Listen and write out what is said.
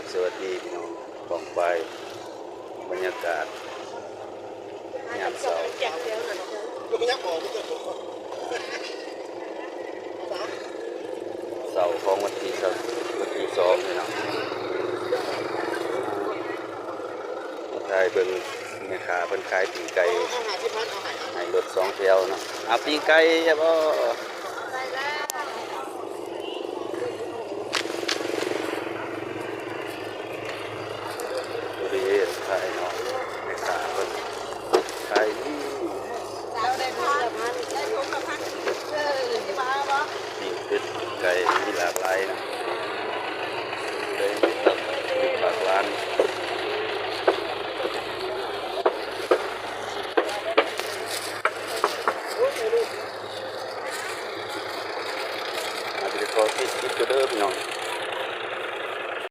บสวัสดีพี่น้องกองไฟบรรยากาศยามเช้าเสาร์ของวันที่2พี่น้องมาถ่ายเบิ่งแม่ค้าเพิ่นขายปีงไก่ให้รถ2 แถวเนาะเอาปีงไก่ใช่บ่